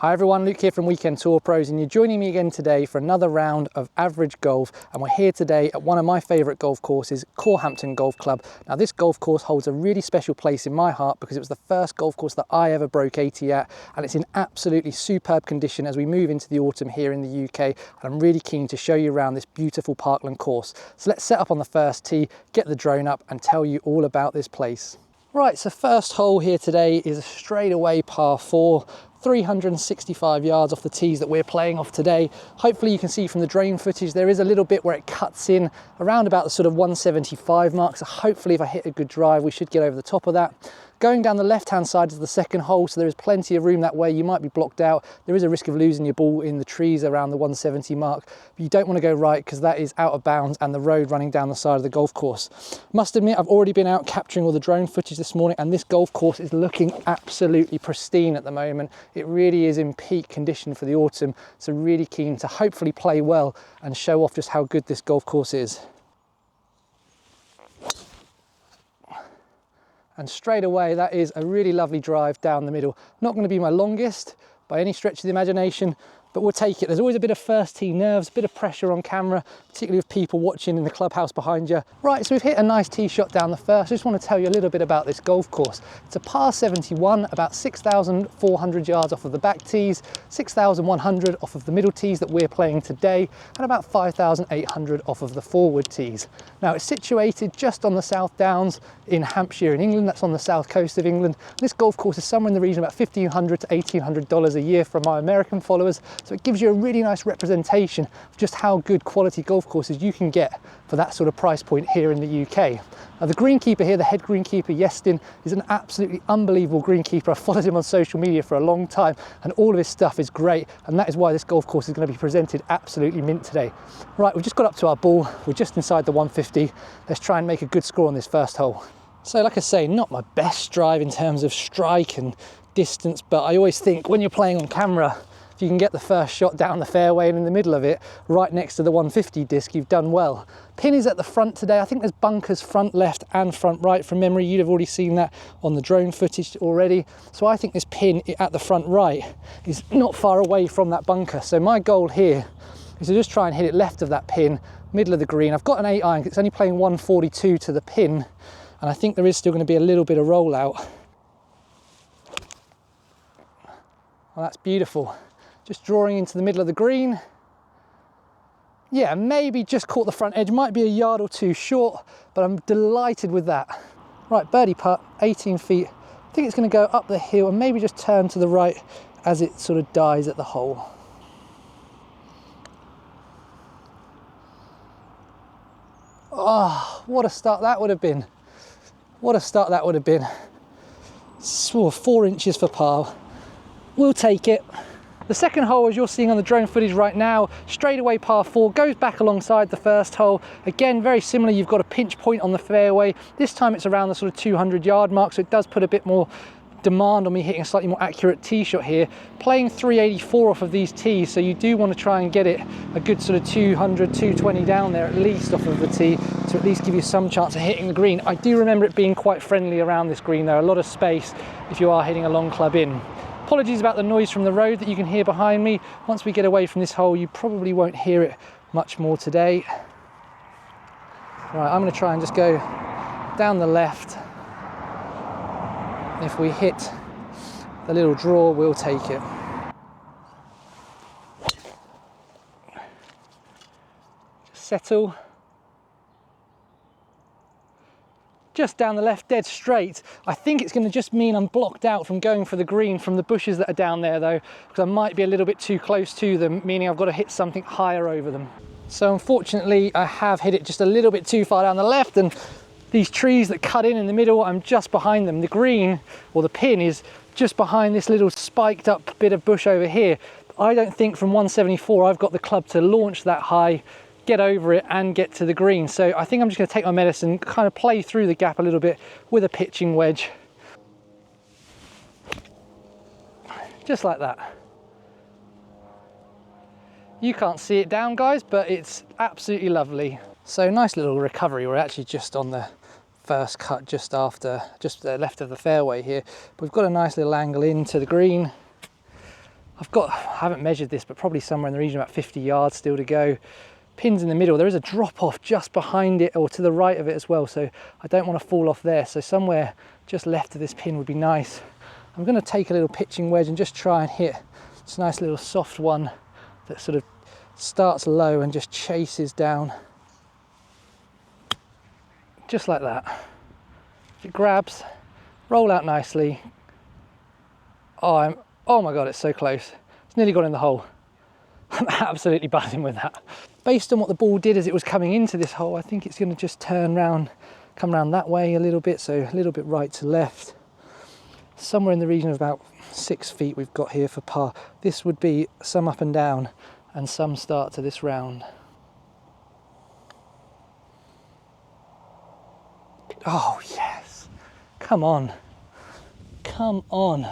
Hi everyone, Luke here from Weekend Tour Pros, and you're joining me again today for another round of average golf, and we're here today at one of my favourite golf courses, Corhampton Golf Club. Now this golf course holds a really special place in my heart because it was the first golf course that I ever broke 80 at, and it's in absolutely superb condition as we move into the autumn here in the UK, and I'm really keen to show you around this beautiful parkland course. So let's set up on the first tee, get the drone up and tell you all about this place. Right, so first hole here today is a straightaway par 4. 365 yards off the tees that we're playing off today. Hopefully you can see from the drone footage there is a little bit where it cuts in around about the sort of 175 mark, so hopefully if I hit a good drive we should get over the top of that. Going down the left hand side is the second hole, so there is plenty of room that way. You might be blocked out. There is a risk of losing your ball in the trees around the 170 mark, but you don't want to go right because that is out of bounds and the road running down the side of the golf course. Must admit, I've already been out capturing all the drone footage this morning and this golf course is looking absolutely pristine at the moment. It really is in peak condition for the autumn, so really keen to hopefully play well and show off just how good this golf course is. And straight away, that is a really lovely drive down the middle. Not going to be my longest by any stretch of the imagination, but we'll take it. There's always a bit of first tee nerves, a bit of pressure on camera, particularly with people watching in the clubhouse behind you. Right, so we've hit a nice tee shot down the first. I just want to tell you a little bit about this golf course. It's a par 71, about 6,400 yards off of the back tees, 6,100 off of the middle tees that we're playing today, and about 5,800 off of the forward tees. Now it's situated just on the South Downs in Hampshire in England. That's on the south coast of England. This golf course is somewhere in the region of about $1,500 to $1,800 a year from my American followers. So it gives you a really nice representation of just how good quality golf courses you can get for that sort of price point here in the UK. Now the greenkeeper here, the head greenkeeper, Yestin, is an absolutely unbelievable greenkeeper. I've followed him on social media for a long time and all of his stuff is great, and that is why this golf course is going to be presented absolutely mint today. Right, we've just got up to our ball. We're just inside the 150. Let's try and make a good score on this first hole. So like I say, not my best drive in terms of strike and distance, but I always think when you're playing on camera, if you can get the first shot down the fairway and in the middle of it, right next to the 150 disc, you've done well. Pin is at the front today. I think there's bunkers front left and front right. From memory, you'd have already seen that on the drone footage already. So I think this pin at the front right is not far away from that bunker. So my goal here is to just try and hit it left of that pin, middle of the green. I've got an 8 iron, it's only playing 142 to the pin, and I think there is still going to be a little bit of rollout. Well, that's beautiful. Just drawing into the middle of the green. Yeah, maybe just caught the front edge, might be a yard or two short, but I'm delighted with that. Right, birdie putt, 18 feet. I think it's going to go up the hill and maybe just turn to the right as it sort of dies at the hole. Oh, what a start that would have been. What a start that would have been. 4 inches for par. We'll take it. The second hole, as you're seeing on the drone footage right now, straightaway par 4, goes back alongside the first hole. Again, very similar, you've got a pinch point on the fairway. This time it's around the sort of 200 yard mark, so it does put a bit more demand on me hitting a slightly more accurate tee shot here. Playing 384 off of these tees, so you do want to try and get it a good sort of 200, 220 down there at least off of the tee, to at least give you some chance of hitting the green. I do remember it being quite friendly around this green though, a lot of space if you are hitting a long club in. Apologies about the noise from the road that you can hear behind me. Once we get away from this hole, you probably won't hear it much more today. Right, I'm going to try and just go down the left. If we hit the little draw, we'll take it. Just settle. Just down the left, dead straight. I think it's going to just mean I'm blocked out from going for the green from the bushes that are down there though, because I might be a little bit too close to them, meaning I've got to hit something higher over them. So unfortunately I have hit it just a little bit too far down the left, and these trees that cut in the middle, I'm just behind them. The green, or the pin, is just behind this little spiked up bit of bush over here. I don't think from 174 I've got the club to launch that high, get over it and get to the green. So I think I'm just going to take my medicine, kind of play through the gap a little bit with a pitching wedge. Just like that. You can't see it down guys, but it's absolutely lovely. So nice little recovery. We're actually just on the first cut, just the left of the fairway here. But we've got a nice little angle into the green. I haven't measured this, but probably somewhere in the region of about 50 yards still to go. Pins in the middle. There is a drop off just behind it or to the right of it as well, so I don't want to fall off there. So somewhere just left of this pin would be nice. I'm going to take a little pitching wedge and just try and hit this nice little soft one that sort of starts low and just chases down. Just like that. If it grabs, roll out nicely. Oh my God, it's so close. It's nearly got in the hole. I'm absolutely buzzing with that. Based on what the ball did as it was coming into this hole, I think it's going to just turn round, come round that way a little bit, so a little bit right to left. Somewhere in the region of about 6 feet we've got here for par. This would be some up and down and some start to this round. Oh yes, come on, come on.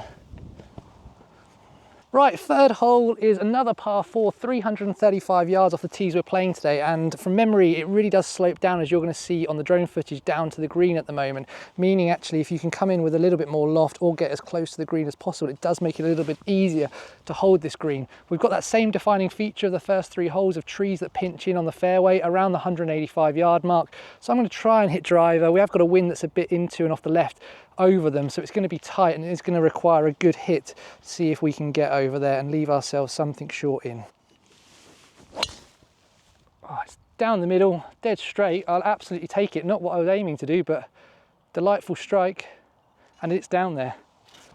Right, third hole is another par 4, 335 yards off the tees we're playing today, and from memory it really does slope down, as you're going to see on the drone footage, down to the green at the moment, meaning actually if you can come in with a little bit more loft or get as close to the green as possible, it does make it a little bit easier to hold this green. We've got that same defining feature of the first 3 holes of trees that pinch in on the fairway around the 185 yard mark, so I'm going to try and hit driver. We have got a wind that's a bit into and off the left over them, so it's going to be tight and it's going to require a good hit to see if we can get over there and leave ourselves something short in. Oh, it's down the middle, dead straight. I'll absolutely take it. Not what I was aiming to do, but delightful strike, and it's down there.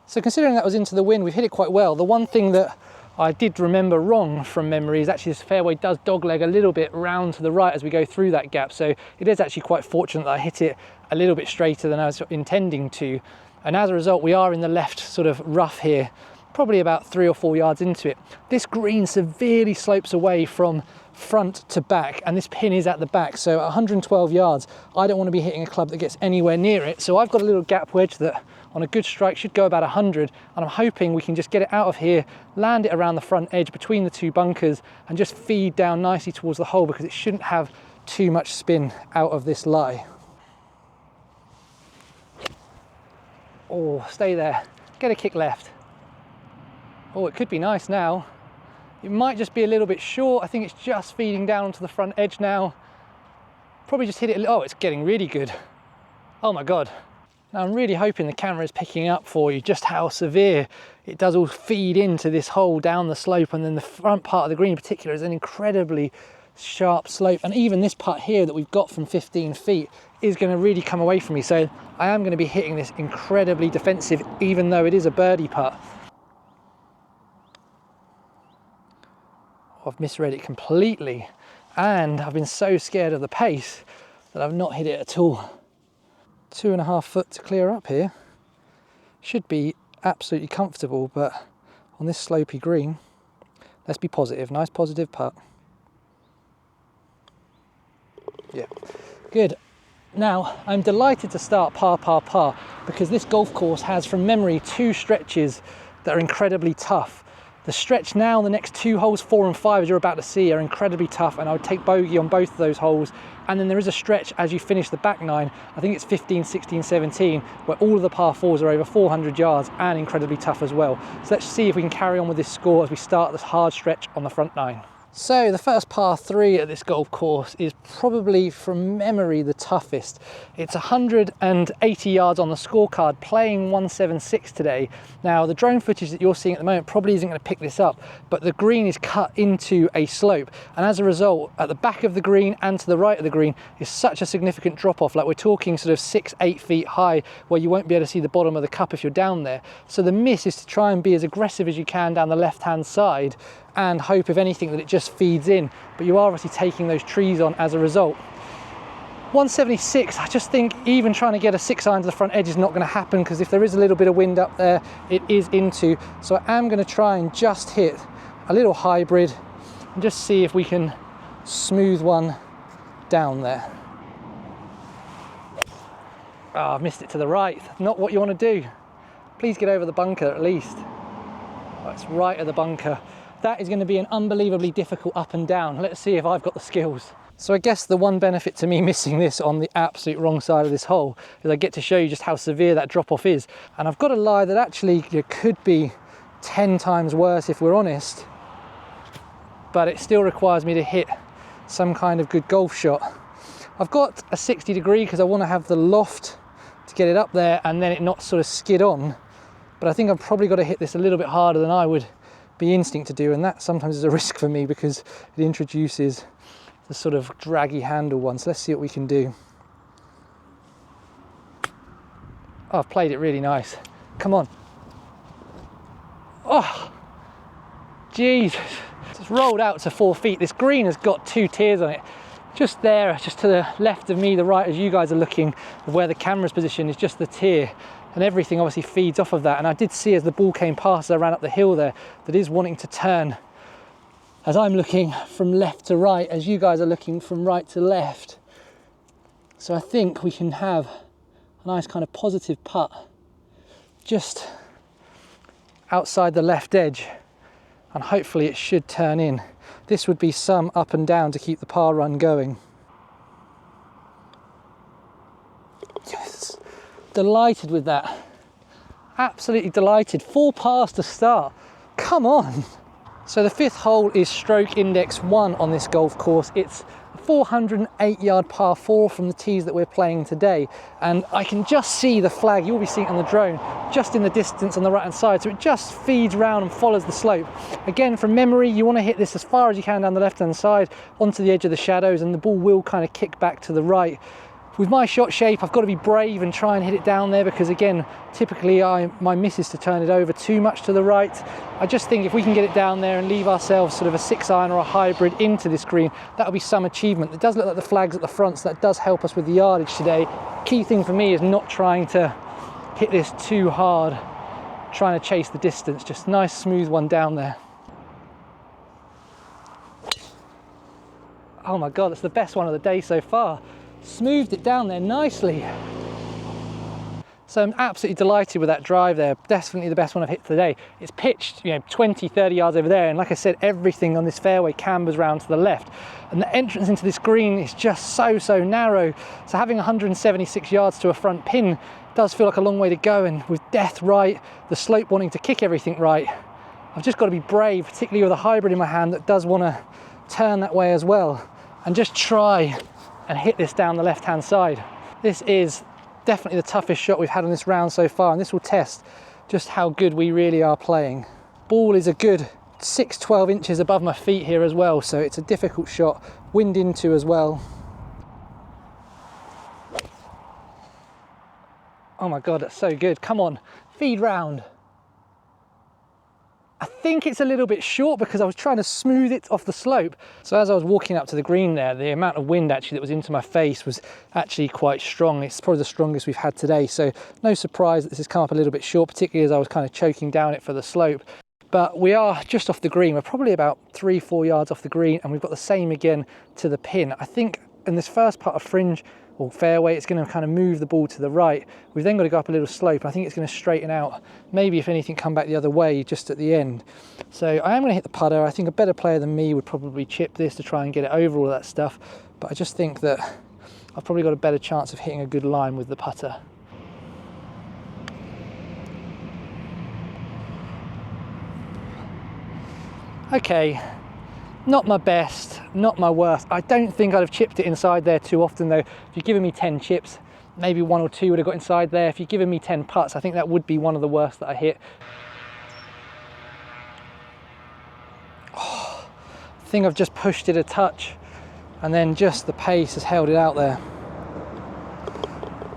So considering that was into the wind, we've hit it quite well. The one thing that I did remember wrong from memory is actually this fairway does dogleg a little bit round to the right as we go through that gap, so it is actually quite fortunate that I hit it a little bit straighter than I was intending to, and as a result we are in the left sort of rough here, probably about 3 or 4 yards into it. This green severely slopes away from front to back, and this pin is at the back, so at 112 yards I don't want to be hitting a club that gets anywhere near it, so I've got a little gap wedge that on a good strike should go about 100, and I'm hoping we can just get it out of here, land it around the front edge between the 2 bunkers and just feed down nicely towards the hole, because it shouldn't have too much spin out of this lie. Oh, stay there, get a kick left. Oh, it could be nice now. It might just be a little bit short. I think it's just feeding down to the front edge now. Probably just hit it. Oh, it's getting really good. Oh my God. Now I'm really hoping the camera is picking up for you just how severe it does all feed into this hole down the slope, and then the front part of the green in particular is an incredibly sharp slope, and even this putt here that we've got from 15 feet is going to really come away from me, so I am going to be hitting this incredibly defensive even though it is a birdie putt. I've misread it completely, and I've been so scared of the pace that I've not hit it at all. 2.5 foot to clear up here. Should be absolutely comfortable, but on this slopey green, let's be positive. Nice positive putt. Yeah, good. Now, I'm delighted to start par, par, par, because this golf course has, from memory, 2 stretches that are incredibly tough. The stretch now, the next 2 holes, 4 and 5, as you're about to see, are incredibly tough, and I would take bogey on both of those holes. And then there is a stretch as you finish the back 9, I think it's 15, 16, 17, where all of the par 4s are over 400 yards and incredibly tough as well. So let's see if we can carry on with this score as we start this hard stretch on the front 9. So the first par 3 at this golf course is probably, from memory, the toughest. It's 180 yards on the scorecard, playing 176 today. Now the drone footage that you're seeing at the moment probably isn't going to pick this up, but the green is cut into a slope, and as a result at the back of the green and to the right of the green is such a significant drop off, like we're talking sort of 6-8 feet high, where you won't be able to see the bottom of the cup if you're down there. So the miss is to try and be as aggressive as you can down the left hand side and hope, if anything, that it just feeds in, but you are obviously taking those trees on as a result. 176, I just think even trying to get a 6-iron to the front edge is not going to happen, because if there is a little bit of wind up there, it is into. So I am going to try and just hit a little hybrid and just see if we can smooth one down there. Oh, I've missed it to the right. Not what you want to do. Please get over the bunker at least. Oh, it's right at the bunker. That is going to be an unbelievably difficult up and down. Let's see if I've got the skills. So I guess the one benefit to me missing this on the absolute wrong side of this hole is I get to show you just how severe that drop off is. And I've got a lie that actually could be 10 times worse if we're honest, but it still requires me to hit some kind of good golf shot. I've got a 60 degree because I want to have the loft to get it up there and then it not sort of skid on, but I think I've probably got to hit this a little bit harder than I would be instinct to do, and that sometimes is a risk for me because it introduces the sort of draggy handle one. So let's see what we can do. Oh, I've played it really nice. Come on. Oh, Jesus. It's rolled out to 4 feet. This green has got 2 tiers on it. Just there, just to the left of me, the right as you guys are looking, of where the camera's position is just the tier. And everything obviously feeds off of that. And I did see as the ball came past, as I ran up the hill there, that is wanting to turn. As I'm looking from left to right, as you guys are looking from right to left. So I think we can have a nice kind of positive putt just outside the left edge. And hopefully it should turn in. This would be some up and down to keep the par run going. Yes. Delighted with that. Absolutely delighted. 4 pars to start. Come on. So the 5th hole is stroke index 1 on this golf course. It's a 408 yard par 4 from the tees that we're playing today. And I can just see the flag, you'll be seeing it on the drone, just in the distance on the right hand side. So it just feeds round and follows the slope. Again, from memory, you want to hit this as far as you can down the left hand side onto the edge of the shadows, and the ball will kind of kick back to the right. With my shot shape, I've got to be brave and try and hit it down there because, again, typically my miss is to turn it over too much to the right. I just think if we can get it down there and leave ourselves sort of a 6-iron or a hybrid into this green, that'll be some achievement. It does look like the flag's at the front, so that does help us with the yardage today. Key thing for me is not trying to hit this too hard, trying to chase the distance. Just nice, smooth one down there. Oh my God, that's the best one of the day so far. Smoothed it down there nicely. So I'm absolutely delighted with that drive there. Definitely the best one I've hit today. It's pitched, 20, 30 yards over there. And like I said, everything on this fairway cambers round to the left. And the entrance into this green is just so narrow. So having 176 yards to a front pin does feel like a long way to go. And with death right, the slope wanting to kick everything right, I've just got to be brave, particularly with a hybrid in my hand that does want to turn that way as well. And just try and hit this down the left hand side. This is definitely the toughest shot we've had on this round so far, and this will test just how good we really are playing. Ball is a good 6-12 inches above my feet here as well, so it's a difficult shot. Wind into as well. Oh my God, that's so good. Come on, feed round. I think it's a little bit short because I was trying to smooth it off the slope. So as I was walking up to the green there, the amount of wind actually that was into my face was actually quite strong. It's probably the strongest we've had today. So no surprise that this has come up a little bit short, particularly as I was kind of choking down it for the slope. But we are just off the green. We're probably about 3-4 yards off the green, and we've got the same again to the pin. I think in this first part of fringe or fairway, it's going to kind of move the ball to the right. We've then got to go up a little slope. I think it's going to straighten out. Maybe if anything, come back the other way just at the end. So I am going to hit the putter. I think a better player than me would probably chip this to try and get it over all of that stuff. But I just think that I've probably got a better chance of hitting a good line with the putter. Okay. Not my best, not my worst. I don't think I'd have chipped it inside there too often though. If you've given me 10 chips, maybe 1 or 2 would have got inside there. If you've given me 10 putts, I think that would be one of the worst that I hit. Oh, I think I've just pushed it a touch and then just the pace has held it out there.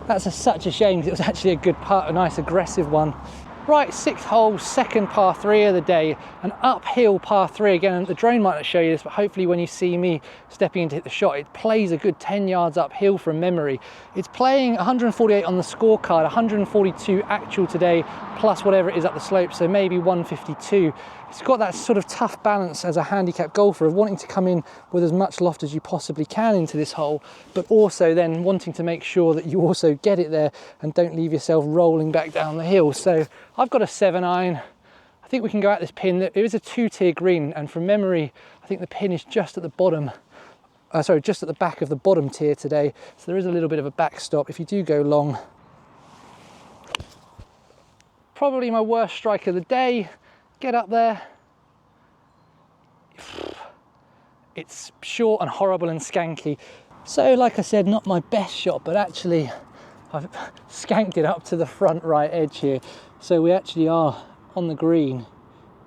That's such a shame because it was actually a good putt, a nice aggressive one. Right, 6th hole, second par 3 of the day, an uphill par 3 again, and the drone might not show you this, but hopefully when you see me stepping in to hit the shot, it plays a good 10 yards uphill from memory. It's playing 148 on the scorecard, 142 actual today, plus whatever it is up the slope, so maybe 152. It's got that sort of tough balance as a handicap golfer of wanting to come in with as much loft as you possibly can into this hole, but also then wanting to make sure that you also get it there and don't leave yourself rolling back down the hill. So I've got a 7-iron. I think we can go at this pin. It is a 2-tier green, and from memory, I think the pin is just at the bottom. Just at the back of the bottom tier today. So there is a little bit of a backstop if you do go long. Probably my worst strike of the day. get up there. It's short and horrible and skanky. So like I said, not my best shot, but actually I've skanked it up to the front right edge here. So we actually are on the green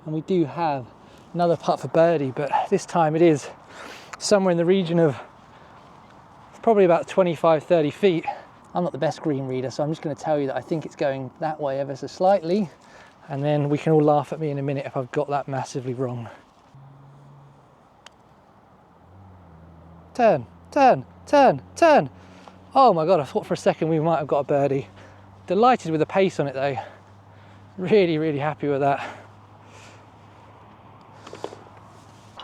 and we do have another putt for birdie, but this time it is somewhere in the region of probably about 25-30 feet. I'm not the best green reader, so I'm just going to tell you that I think it's going that way ever so slightly, and then we can all laugh at me in a minute if I've got that massively wrong. Turn, turn, turn, turn. Oh my God, I thought for a second we might have got a birdie. Delighted with the pace on it though. Really, really happy with that.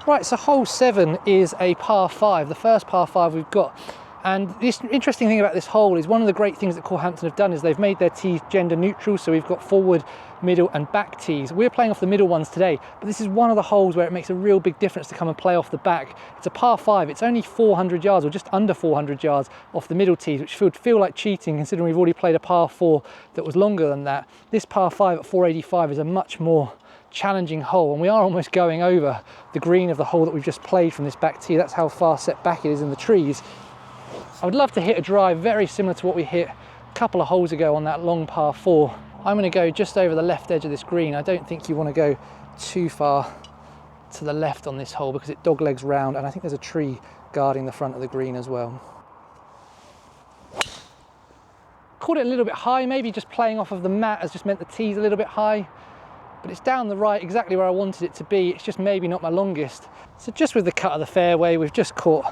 Right, so hole 7 is a par 5, the first par 5 we've got. And this interesting thing about this hole is one of the great things that Corhampton have done is they've made their tees gender neutral, so we've got forward, middle and back tees. We're playing off the middle ones today, but this is one of the holes where it makes a real big difference to come and play off the back. It's a par 5, it's only 400 yards or just under 400 yards off the middle tees, which would feel like cheating considering we've already played a par 4 that was longer than that. This par 5 at 485 is a much more challenging hole, and we are almost going over the green of the hole that we've just played from this back tee. That's how far set back it is in the trees. I would love to hit a drive very similar to what we hit a couple of holes ago on that long par 4. I'm going to go just over the left edge of this green. I don't think you want to go too far to the left on this hole because it doglegs round, and I think there's a tree guarding the front of the green as well. Caught it a little bit high, maybe just playing off of the mat has just meant the tee's a little bit high, but it's down the right exactly where I wanted it to be. It's just maybe not my longest. So just with the cut of the fairway, we've just caught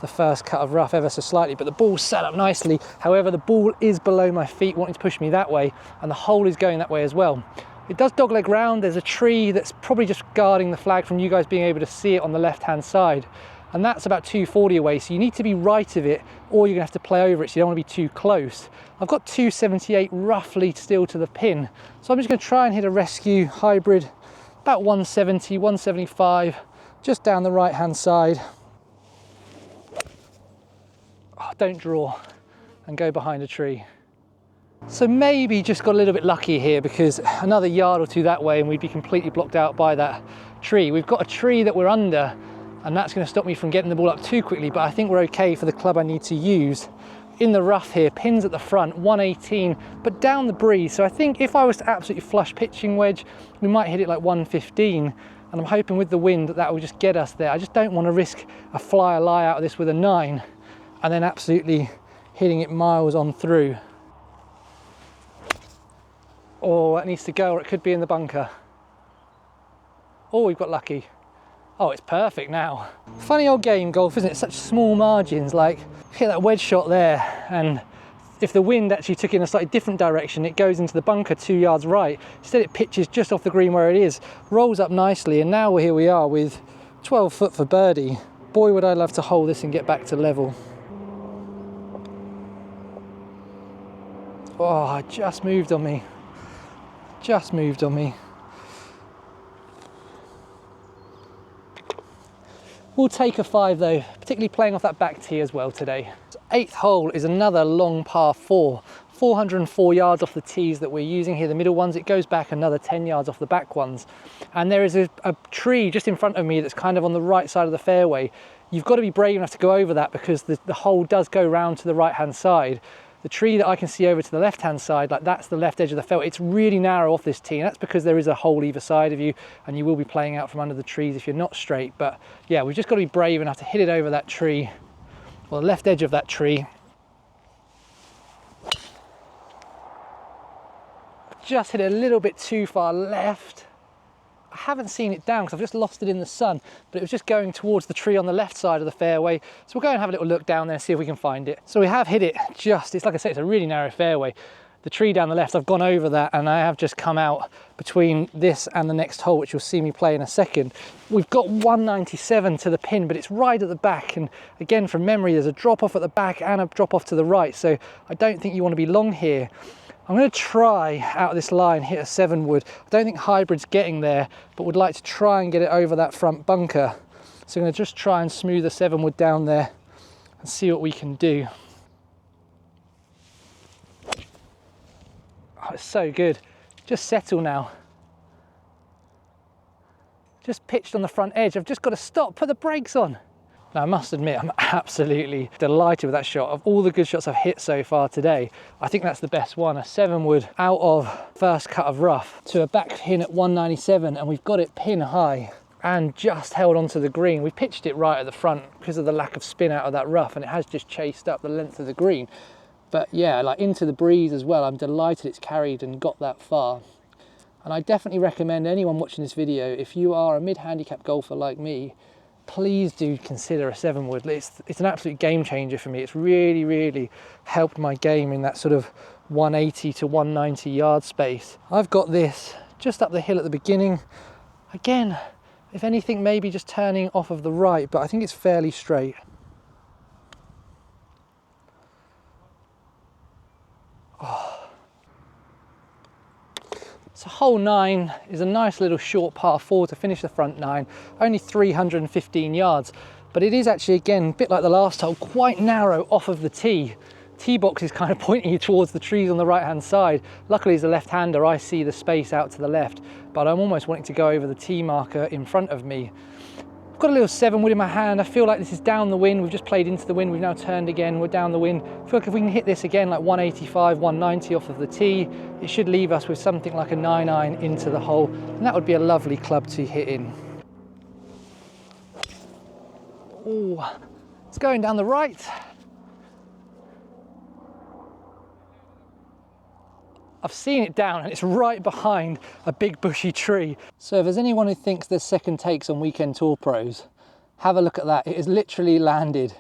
the first cut of rough ever so slightly, but the ball's set up nicely. However, the ball is below my feet, wanting to push me that way, and the hole is going that way as well. It does dogleg round. There's a tree that's probably just guarding the flag from you guys being able to see it on the left-hand side, and that's about 240 away, so you need to be right of it, or you're gonna have to play over it, so you don't want to be too close. I've got 278 roughly still to the pin, so I'm just gonna try and hit a rescue hybrid, about 170, 175, just down the right-hand side. Oh, don't draw and go behind a tree. So maybe just got a little bit lucky here because another yard or two that way and we'd be completely blocked out by that tree. We've got a tree that we're under, and that's going to stop me from getting the ball up too quickly, but I think we're okay for the club I need to use. In the rough here, pins at the front, 118, but down the breeze. So I think if I was to absolutely flush pitching wedge, we might hit it like 115. And I'm hoping with the wind that will just get us there. I just don't want to risk a fly out of this with a 9 and then absolutely hitting it miles on through. Oh, that needs to go, or it could be in the bunker. Oh, we've got lucky. Oh, it's perfect now. Funny old game, golf, isn't it? Such small margins, like hit that wedge shot there, and if the wind actually took it in a slightly different direction, it goes into the bunker 2 yards right. Instead it pitches just off the green where it is, rolls up nicely, and now here we are with 12 foot for birdie. Boy, would I love to hold this and get back to level. Oh, it just moved on me. Just moved on me. We'll take a 5 though, particularly playing off that back tee as well today. 8th hole is another long par 4. 404 yards off the tees that we're using here, the middle ones. It goes back another 10 yards off the back ones. And there is a tree just in front of me that's kind of on the right side of the fairway. You've got to be brave enough to go over that because the hole does go round to the right-hand side. The tree that I can see over to the left-hand side, like that's the left edge of the fairway. It's really narrow off this tee, and that's because there is a hole either side of you, and you will be playing out from under the trees if you're not straight. But yeah, we've just got to be brave enough to hit it over that tree, or the left edge of that tree. Just hit it a little bit too far left. I haven't seen it down because I've just lost it in the sun, but it was just going towards the tree on the left side of the fairway. So we'll go and have a little look down there and see if we can find it. So we have hit it just, it's like I said, it's a really narrow fairway. The tree down the left, I've gone over that, and I have just come out between this and the next hole, which you'll see me play in a second. We've got 197 to the pin, but it's right at the back. And again, from memory, there's a drop off at the back and a drop off to the right. So I don't think you want to be long here. I'm going to try out of this line, hit a 7 wood. I don't think hybrid's getting there, but would like to try and get it over that front bunker. So I'm going to just try and smooth the 7 wood down there and see what we can do. Oh, it's so good. Just settle now. just pitched on the front edge. I've just got to stop, put the brakes on. Now, I must admit, I'm absolutely delighted with that shot. Of all the good shots I've hit so far today, I think that's the best one. A 7-wood out of first cut of rough to a back pin at 197, and we've got it pin high and just held onto the green. We pitched it right at the front because of the lack of spin out of that rough, and it has just chased up the length of the green. But yeah, like into the breeze as well. I'm delighted it's carried and got that far. And I definitely recommend anyone watching this video, if you are a mid-handicap golfer like me, please do consider a 7-wood. It's an absolute game changer for me. It's really helped my game in that sort of 180 to 190 yard space. I've got this just up the hill at the beginning. Again, if anything, maybe just turning off of the right, but I think it's fairly straight. So hole 9 is a nice little short par 4 to finish the front 9, only 315 yards, but it is actually, again, a bit like the last hole, quite narrow off of the tee. Tee box is kind of pointing you towards the trees on the right hand side. Luckily as a left-hander I see the space out to the left, but I'm almost wanting to go over the tee marker in front of me. I've got a little 7-wood in my hand. I feel like this is down the wind. We've just played into the wind. We've now turned again. We're down the wind. I feel like if we can hit this again, like 185, 190 off of the tee, it should leave us with something like a 9-iron into the hole. And that would be a lovely club to hit in. Oh, it's going down the right. I've seen it down and it's right behind a big bushy tree. So if there's anyone who thinks there's second takes on weekend tour pros, have a look at that. It has literally landed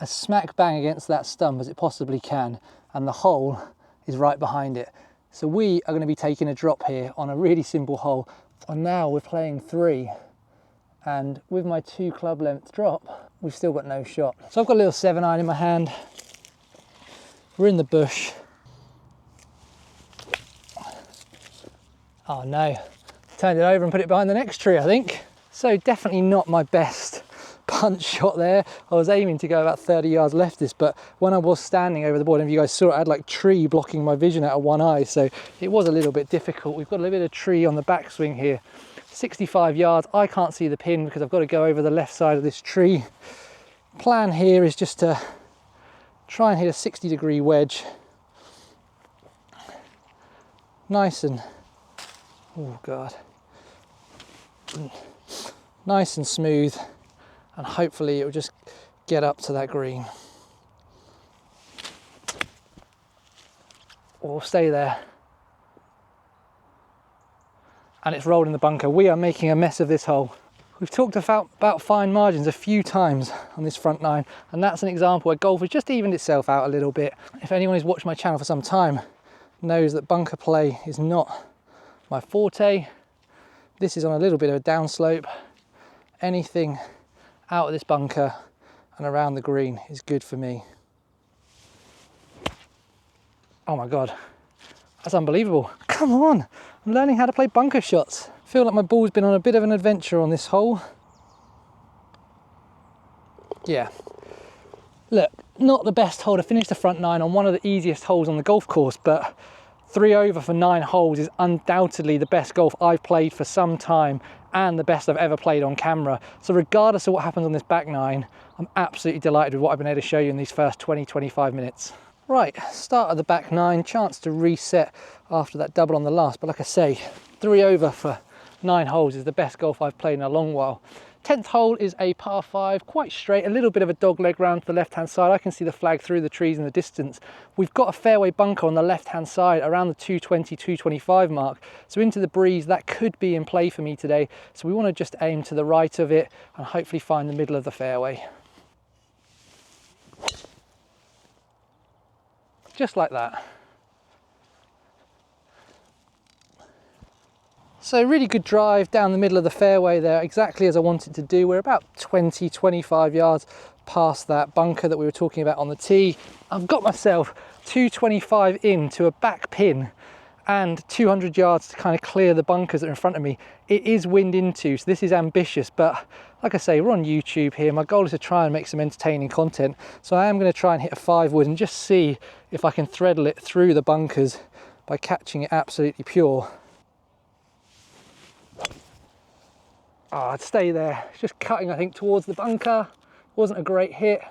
as smack bang against that stump as it possibly can, and the hole is right behind it. So we are going to be taking a drop here on a really simple hole, and now we're playing 3, and with my 2 club length drop we've still got no shot. So I've got a little 7-iron in my hand. We're in the bush. Oh no, turned it over and put it behind the next tree, I think. So definitely not my best punch shot there. I was aiming to go about 30 yards left this, but when I was standing over the board, and if you guys saw it, I had like tree blocking my vision out of one eye, so it was a little bit difficult. We've got a little bit of tree on the backswing here. 65 yards, I can't see the pin because I've got to go over the left side of this tree. Plan here is just to try and hit a 60-degree wedge. Nice and oh God, nice and smooth, and hopefully it will just get up to that green. Or stay there. And it's rolled in the bunker. We are making a mess of this hole. We've talked about fine margins a few times on this front 9, and that's an example where golf has just evened itself out a little bit. If anyone who's watched my channel for some time knows that bunker play is not my forte. This is on a little bit of a downslope. Anything out of this bunker and around the green is good for me. Oh my God, that's unbelievable. Come on, I'm learning how to play bunker shots. I feel like my ball's been on a bit of an adventure on this hole. Yeah, look, not the best hole to finish the front 9 on one of the easiest holes on the golf course, but 3 over for 9 holes is undoubtedly the best golf I've played for some time and the best I've ever played on camera. So regardless of what happens on this back 9, I'm absolutely delighted with what I've been able to show you in these first 20-25 minutes. Right, start of the back 9, chance to reset after that double on the last, but like I say, 3 over for 9 holes is the best golf I've played in a long while. 10th hole is a par 5, quite straight, a little bit of a dog leg round to the left hand side. I can see the flag through the trees in the distance. We've got a fairway bunker on the left hand side around the 220, 225 mark. So into the breeze, that could be in play for me today. So we want to just aim to the right of it and hopefully find the middle of the fairway. Just like that. So really good drive down the middle of the fairway there, exactly as I wanted to do. We're about 20-25 yards past that bunker that we were talking about on the tee. I've got myself 225 in to a back pin and 200 yards to kind of clear the bunkers that are in front of me. It is wind into, so this is ambitious, but like I say, we're on YouTube here. My goal is to try and make some entertaining content. So I am going to try and hit a 5-wood and just see if I can threadle it through the bunkers by catching it absolutely pure. Oh, I'd stay there. It's just cutting, I think, towards the bunker. Wasn't a great hit.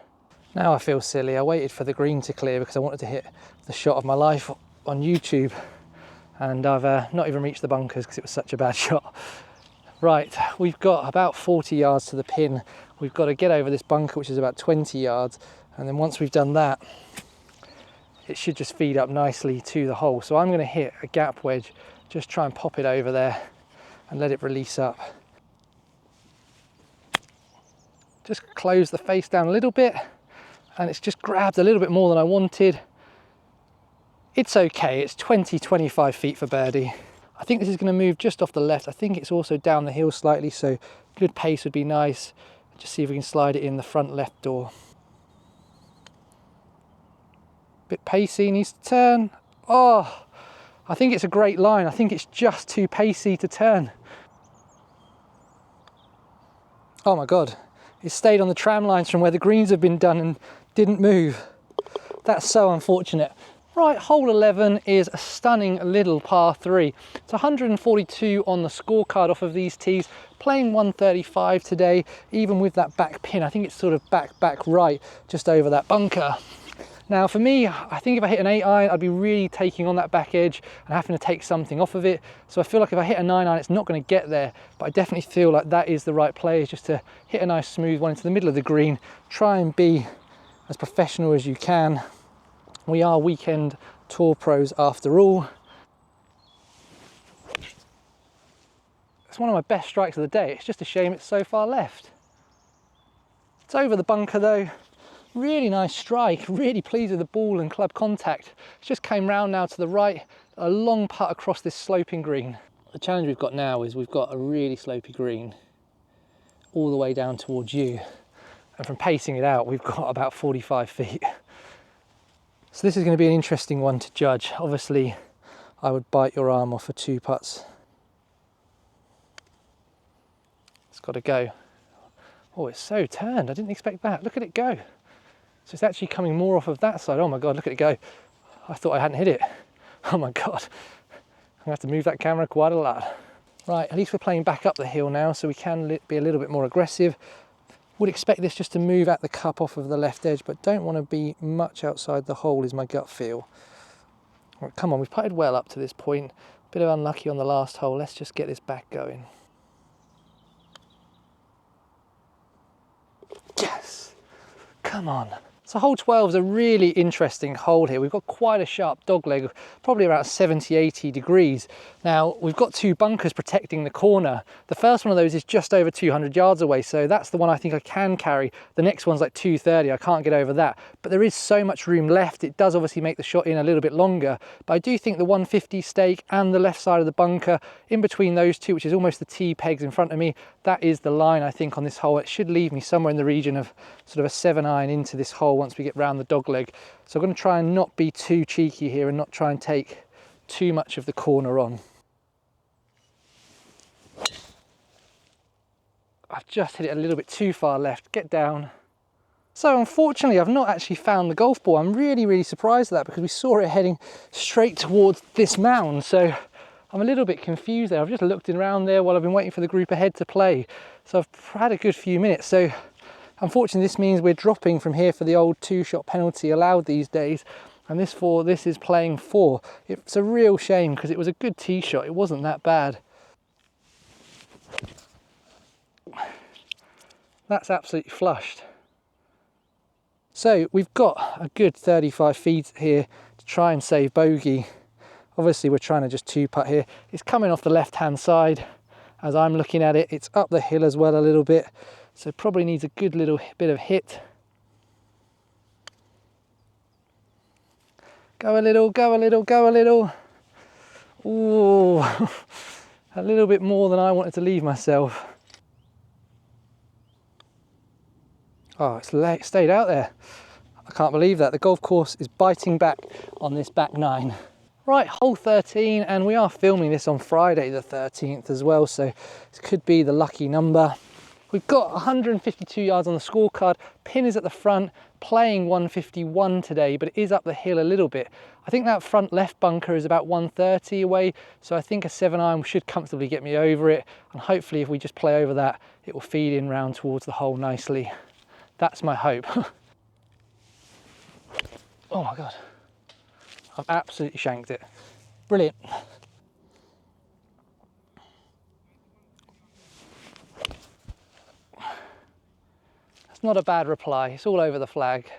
Now I feel silly. I waited for the green to clear because I wanted to hit the shot of my life on YouTube. And I've not even reached the bunkers because it was such a bad shot. Right, we've got about 40 yards to the pin. We've got to get over this bunker, which is about 20 yards. And then once we've done that, it should just feed up nicely to the hole. So I'm going to hit a gap wedge, just try and pop it over there and let it release up. Just close the face down a little bit, and it's just grabbed a little bit more than I wanted. It's okay, it's 20-25 feet for birdie. I think this is going to move just off the left. I think it's also down the hill slightly, so good pace would be nice. Just see if we can slide it in the front left door. Bit pacey, needs to turn. Oh, I think it's a great line. I think it's just too pacey to turn. Oh my God, it stayed on the tram lines from where the greens have been done and didn't move. That's so unfortunate. Right, hole 11 is a stunning little par 3. It's 142 on the scorecard off of these tees, playing 135 today, even with that back pin. I think it's sort of back right, just over that bunker. Now for me, I think if I hit an 8 iron, I'd be really taking on that back edge and having to take something off of it. So I feel like if I hit a 9 iron, it's not going to get there, but I definitely feel like that is the right play, is just to hit a nice smooth one into the middle of the green, try and be as professional as you can. We are weekend tour pros after all. It's one of my best strikes of the day. It's just a shame it's so far left. It's over the bunker though. Really nice strike, really pleased with the ball and club contact. It just came round now to the right, a long putt across this sloping green. The challenge we've got now is we've got a really slopey green all the way down towards you. And from pacing it out, we've got about 45 feet. So this is going to be an interesting one to judge. Obviously, I would bite your arm off for 2 putts. It's got to go. Oh, it's so turned. I didn't expect that. Look at it go. So it's actually coming more off of that side. Oh my God, look at it go. I thought I hadn't hit it. Oh my God. I'm going to have to move that camera quite a lot. Right, at least we're playing back up the hill now, so we can be a little bit more aggressive. Would expect this just to move at the cup off of the left edge, but don't want to be much outside the hole is my gut feel. Right, come on, we've putted well up to this point. Bit of unlucky on the last hole. Let's just get this back going. Yes! Come on. So hole 12 is a really interesting hole here. We've got quite a sharp dogleg, probably about 70-80 degrees. Now, we've got 2 bunkers protecting the corner. The first one of those is just over 200 yards away, so that's the one I think I can carry. The next one's like 230, I can't get over that. But there is so much room left. It does obviously make the shot in a little bit longer, but I do think the 150 stake and the left side of the bunker, in between those two, which is almost the tee pegs in front of me, that is the line I think on this hole. It should leave me somewhere in the region of sort of a 7 iron into this hole once we get round the dogleg. So I'm going to try and not be too cheeky here and not try and take too much of the corner on. I've just hit it a little bit too far left. Get down. So unfortunately, I've not actually found the golf ball. I'm really surprised at that because we saw it heading straight towards this mound. So I'm a little bit confused there. I've just looked around there while I've been waiting for the group ahead to play. So I've had a good few minutes. So unfortunately, this means we're dropping from here for the old 2-shot penalty allowed these days. And this is playing 4. It's a real shame because it was a good tee shot. It wasn't that bad. That's absolutely flushed. So we've got a good 35 feet here to try and save bogey. Obviously we're trying to just 2-putt here. It's coming off the left hand side as I'm looking at it. It's up the hill as well a little bit, so probably needs a good little bit of hit. Go a little, go a little, go a little. Ooh, a little bit more than I wanted to leave myself. Oh, it's stayed out there. I can't believe that. The golf course is biting back on this back 9. Right, hole 13, and we are filming this on Friday the 13th as well, so this could be the lucky number. We've got 152 yards on the scorecard. Pin is at the front, playing 151 today, but it is up the hill a little bit. I think that front left bunker is about 130 away, so I think a 7-iron should comfortably get me over it, and hopefully if we just play over that, it will feed in round towards the hole nicely. That's my hope. Oh my God, I've absolutely shanked it. Brilliant. That's not a bad reply, it's all over the flag.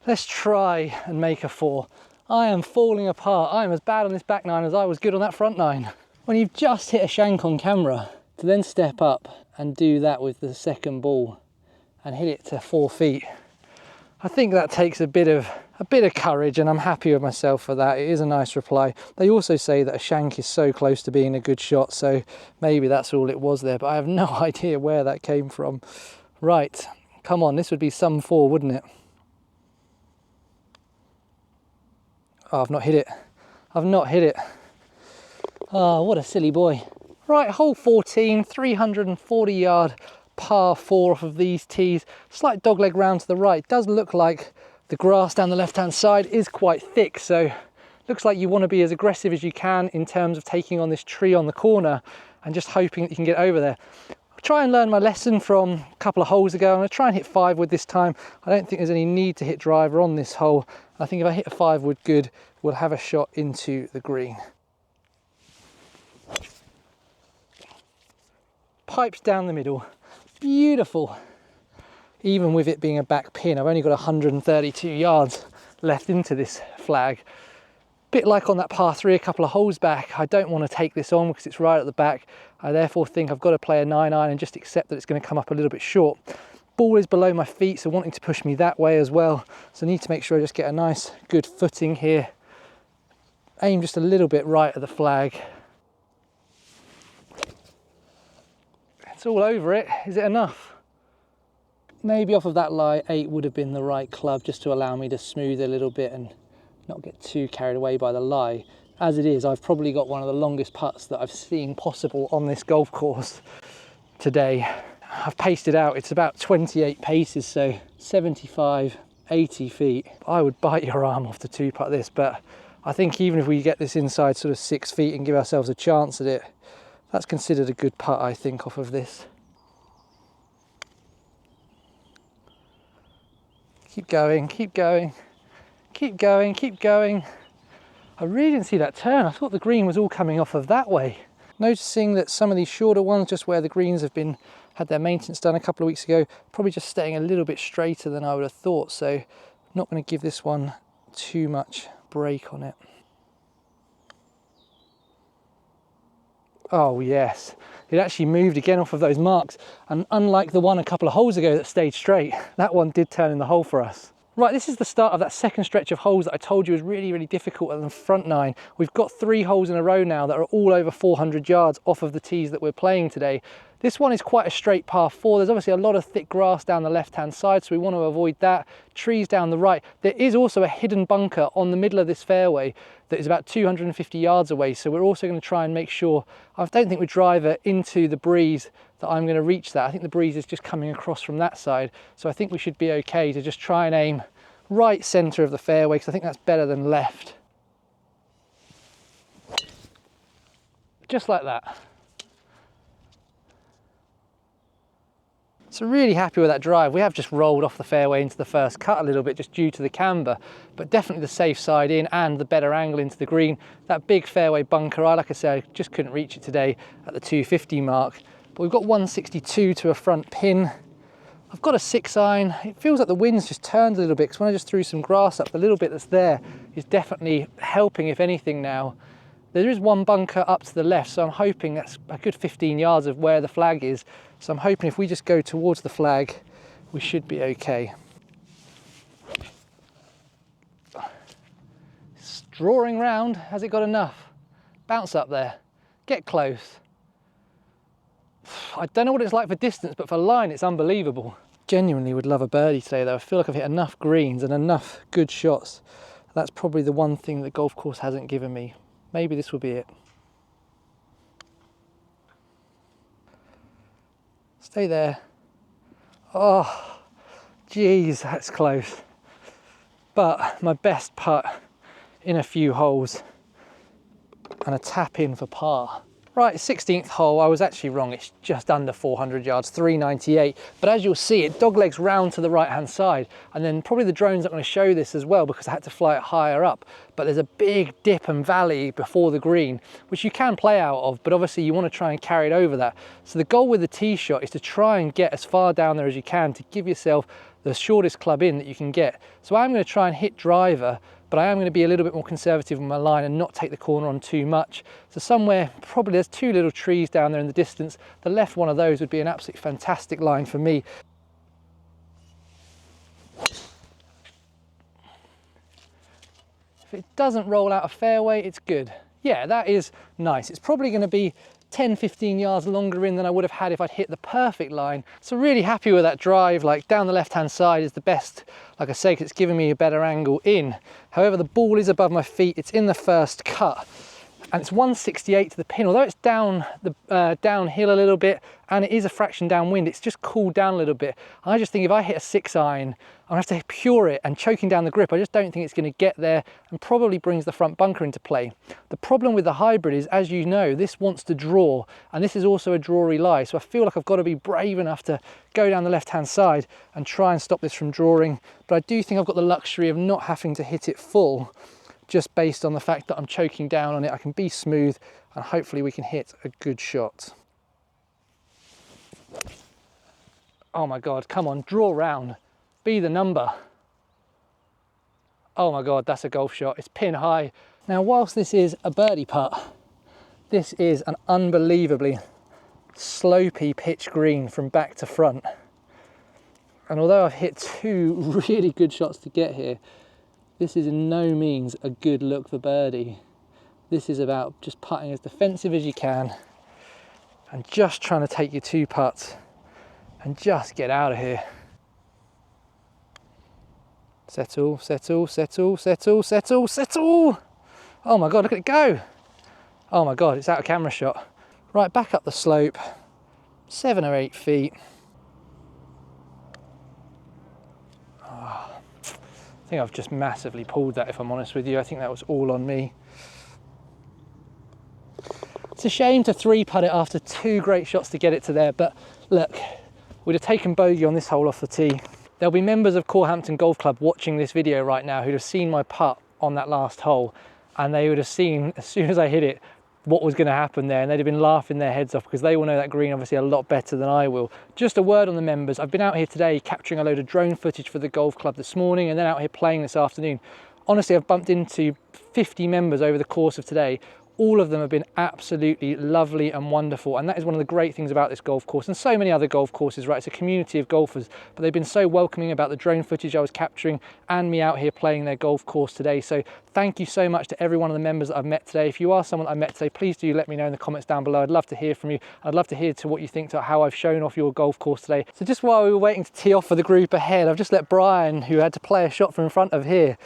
Let's try and make a 4. I am falling apart. I am as bad on this back 9 as I was good on that front 9. When you've just hit a shank on camera, to then step up and do that with the second ball and hit it to 4 feet, I think that takes a bit of courage, and I'm happy with myself for that. It is a nice reply. They also say that a shank is so close to being a good shot, so maybe that's all it was there, but I have no idea where that came from. Right, come on, this would be some 4, wouldn't it? Oh, I've not hit it. I've not hit it. Oh, what a silly boy. Right, hole 14, 340 yard par 4 off of these tees. Slight dogleg round to the right. It does look like the grass down the left hand side is quite thick, so looks like you want to be as aggressive as you can in terms of taking on this tree on the corner and just hoping that you can get over there. I'll try and learn my lesson from a couple of holes ago. I'm going to try and hit 5 wood this time. I don't think there's any need to hit driver on this hole. I think if I hit a 5 wood good, we'll have a shot into the green. Pipes down the middle, beautiful. Even with it being a back pin, I've only got 132 yards left into this flag. Bit like on that par 3 a couple of holes back, I don't want to take this on because it's right at the back. I therefore think I've got to play a 9-iron and just accept that it's going to come up a little bit short. Ball is below my feet, so wanting to push me that way as well. So I need to make sure I just get a nice good footing here. Aim just a little bit right at the flag. It's all over it. Is it enough? Maybe off of that lie, 8 would have been the right club just to allow me to smooth a little bit and not get too carried away by the lie. As it is, I've probably got one of the longest putts that I've seen possible on this golf course today. I've paced it out. It's about 28 paces, so 75, 80 feet. I would bite your arm off to 2-putt this, but I think even if we get this inside sort of 6 feet and give ourselves a chance at it, that's considered a good putt, I think, off of this. Keep going, keep going, keep going, keep going. I really didn't see that turn. I thought the green was all coming off of that way. Noticing that some of these shorter ones, just where the greens have had their maintenance done a couple of weeks ago, probably just staying a little bit straighter than I would have thought. So I'm not going to give this one too much break on it. Oh yes, it actually moved again off of those marks, and unlike the one a couple of holes ago that stayed straight, that one did turn in the hole for us. Right, this is the start of that second stretch of holes that I told you was really, really difficult at the front 9. We've got 3 holes in a row now that are all over 400 yards off of the tees that we're playing today. This one is quite a straight par 4. There's obviously a lot of thick grass down the left-hand side, so we want to avoid that. Trees down the right. There is also a hidden bunker on the middle of this fairway that is about 250 yards away, so we're also going to try and make sure, I don't think we drive it into the breeze that I'm going to reach that. I think the breeze is just coming across from that side, so I think we should be okay to just try and aim right centre of the fairway, because I think that's better than left. Just like that. So really happy with that drive. We have just rolled off the fairway into the first cut a little bit just due to the camber, but definitely the safe side in and the better angle into the green. That big fairway bunker, like I said, I just couldn't reach it today at the 250 mark, but we've got 162 to a front pin. I've got a 6-iron. It feels like the wind's just turned a little bit, because when I just threw some grass up, the little bit that's there is definitely helping, if anything now. There is one bunker up to the left, so I'm hoping that's a good 15 yards of where the flag is. So I'm hoping if we just go towards the flag, we should be okay. It's drawing round. Has it got enough? Bounce up there. Get close. I don't know what it's like for distance, but for line, it's unbelievable. Genuinely would love a birdie today, though. I feel like I've hit enough greens and enough good shots. That's probably the one thing the golf course hasn't given me. Maybe this will be it. Stay there. Oh, geez, that's close. But my best putt in a few holes and a tap in for par. Right, 16th hole, I was actually wrong. It's just under 400 yards, 398. But as you'll see, it doglegs round to the right-hand side. And then probably the drone's not going to show this as well because I had to fly it higher up. But there's a big dip and valley before the green, which you can play out of, but obviously you want to try and carry it over that. So the goal with the tee shot is to try and get as far down there as you can to give yourself the shortest club in that you can get. So I'm going to try and hit driver, but I am going to be a little bit more conservative with my line and not take the corner on too much. So somewhere, probably there's two little trees down there in the distance. The left one of those would be an absolutely fantastic line for me. If it doesn't roll out a fairway, it's good. Yeah, that is nice. It's probably going to be 10-15 yards longer in than I would have had if I'd hit the perfect line. So really happy with that drive. Like down the left hand side is the best, like I say, because it's giving me a better angle in. However, the ball is above my feet. It's in the first cut and it's 168 to the pin. Although it's down the downhill a little bit and it is a fraction downwind, it's just cooled down a little bit. I just think if I hit a 6-iron, I'm gonna have to pure it, and choking down the grip, I just don't think it's gonna get there and probably brings the front bunker into play. The problem with the hybrid is, as you know, this wants to draw, and this is also a drawy lie. So I feel like I've got to be brave enough to go down the left-hand side and try and stop this from drawing. But I do think I've got the luxury of not having to hit it full, just based on the fact that I'm choking down on it. I can be smooth and hopefully we can hit a good shot. Oh my God, come on, draw round. Be the number. Oh my God, that's a golf shot. It's pin high. Now, whilst this is a birdie putt, this is an unbelievably slopey pitch green from back to front. And although I've hit two really good shots to get here, this is in no means a good look for birdie. This is about just putting as defensive as you can and just trying to take your two putts and just get out of here. Settle, settle, settle, settle, settle, settle. Oh my God, look at it go. Oh my God, it's out of camera shot. Right, back up the slope, 7 or 8 feet. Oh, I think I've just massively pulled that, if I'm honest with you. I think that was all on me. It's a shame to 3-putt it after 2 great shots to get it to there, but look, we'd have taken bogey on this hole off the tee. There'll be members of Corhampton Golf Club watching this video right now who'd have seen my putt on that last hole, and they would have seen, as soon as I hit it, what was going to happen there, and they'd have been laughing their heads off because they will know that green obviously a lot better than I will. Just a word on the members. I've been out here today capturing a load of drone footage for the golf club this morning and then out here playing this afternoon. Honestly, I've bumped into 50 members over the course of today. All of them have been absolutely lovely and wonderful, and that is one of the great things about this golf course and so many other golf courses, right? It's a community of golfers, but they've been so welcoming about the drone footage I was capturing and me out here playing their golf course today. So thank you so much to every one of the members that I've met today. If you are someone I met today, please do let me know in the comments down below. I'd love to hear from you. I'd love to hear to what you think to how I've shown off your golf course today. So just while we were waiting to tee off for the group ahead, I've just let Brian, who had to play a shot from in front of here,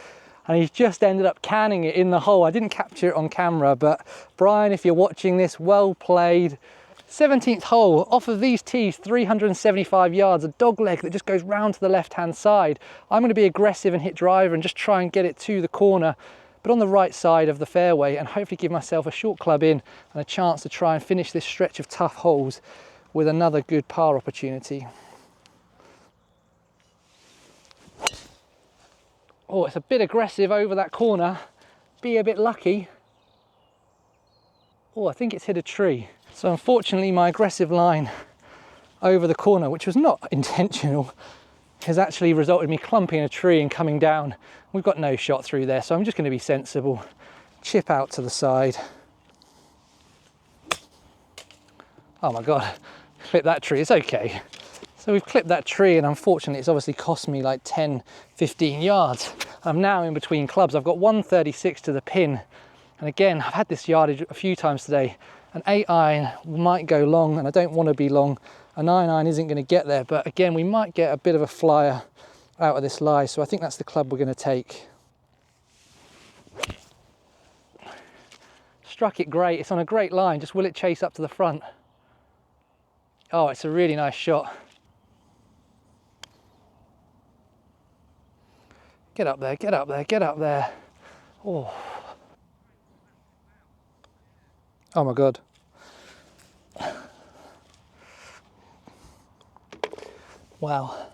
and he's just ended up canning it in the hole. I didn't capture it on camera, but Brian, if you're watching this, well played. 17th hole, off of these tees, 375 yards, a dog leg that just goes round to the left-hand side. I'm gonna be aggressive and hit driver and just try and get it to the corner, but on the right side of the fairway, and hopefully give myself a short club in and a chance to try and finish this stretch of tough holes with another good par opportunity. Oh, it's a bit aggressive over that corner. Be a bit lucky. Oh, I think it's hit a tree. So unfortunately, my aggressive line over the corner, which was not intentional, has actually resulted in me clumping a tree and coming down. We've got no shot through there, so I'm just going to be sensible. Chip out to the side. Oh my God, clip that tree, it's okay. So we've clipped that tree, and unfortunately it's obviously cost me like 10, 15 yards. I'm now in between clubs. I've got 136 to the pin. And again, I've had this yardage a few times today. An 8-iron might go long, and I don't want to be long. A 9-iron isn't going to get there, but again, we might get a bit of a flyer out of this lie. So I think that's the club we're going to take. Struck it great. It's on a great line. Just will it chase up to the front? Oh, it's a really nice shot. Get up there, get up there, get up there. Oh. Oh my God. Wow.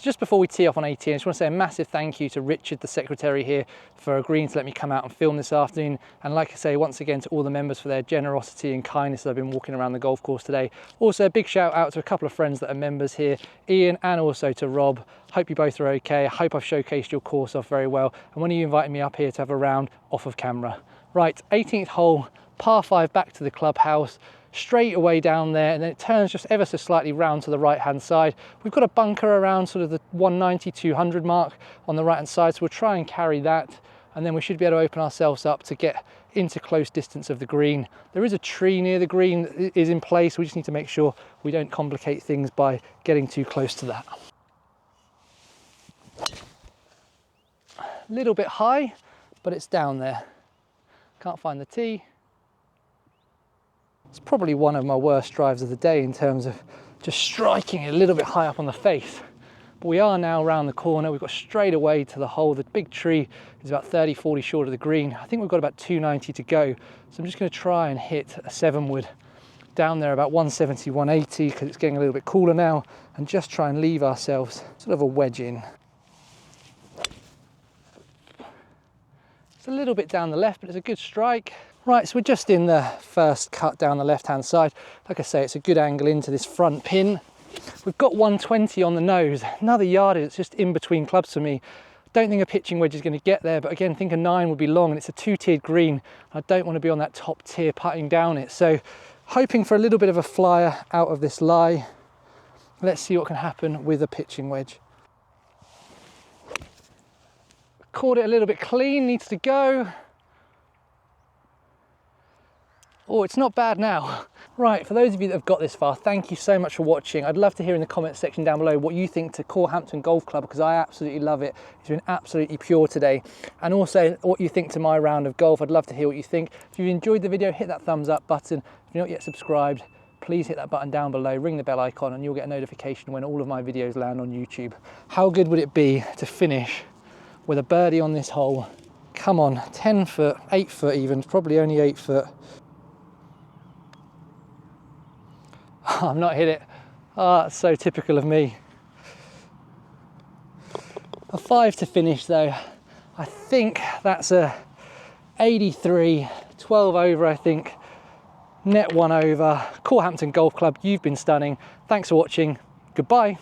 Just before we tee off on 18, I just want to say a massive thank you to Richard, the secretary here, for agreeing to let me come out and film this afternoon. And like I say, once again, to all the members for their generosity and kindness as I've been walking around the golf course today. Also, a big shout out to a couple of friends that are members here, Ian, and also to Rob. Hope you both are okay. I hope I've showcased your course off very well. And when you invited me up here to have a round off of camera. Right, 18th hole, par 5 back to the clubhouse. Straight away down there, and then it turns just ever so slightly round to the right hand side. We've got a bunker around sort of the 190, 200 mark on the right hand side, so we'll try and carry that, and then we should be able to open ourselves up to get into close distance of the green. There is a tree near the green that is in place. We just need to make sure we don't complicate things by getting too close to that. A little bit high, but it's down there. Can't find the tee. It's probably one of my worst drives of the day in terms of just striking it a little bit high up on the face. But we are now around the corner. We've got straight away to the hole. The big tree is about 30, 40 short of the green. I think we've got about 290 to go. So I'm just going to try and hit a 7-wood down there about 170, 180 because it's getting a little bit cooler now, and just try and leave ourselves sort of a wedge in. It's a little bit down the left, but it's a good strike. Right, so we're just in the first cut down the left-hand side. Like I say, it's a good angle into this front pin. We've got 120 on the nose, another yardage. It's just in between clubs for me. Don't think a pitching wedge is going to get there, but again, I think a 9 would be long, and it's a 2-tiered green. I don't want to be on that top tier putting down it. So hoping for a little bit of a flyer out of this lie. Let's see what can happen with a pitching wedge. Caught it a little bit clean, needs to go. Oh, it's not bad now. Right, for those of you that have got this far, thank you so much for watching. I'd love to hear in the comments section down below what you think to Corhampton Golf Club, because I absolutely love it. It's been absolutely pure today. And also what you think to my round of golf. I'd love to hear what you think. If you enjoyed the video, hit that thumbs up button. If you're not yet subscribed, please hit that button down below, ring the bell icon, and you'll get a notification when all of my videos land on YouTube. How good would it be to finish with a birdie on this hole? Come on, 10 foot, 8 foot even, probably only 8 foot. I've not hit it. Oh, that's so typical of me. A 5 to finish though. I think that's a 83, 12 over I think. Net 1 over. Corhampton Golf Club, you've been stunning. Thanks for watching. Goodbye.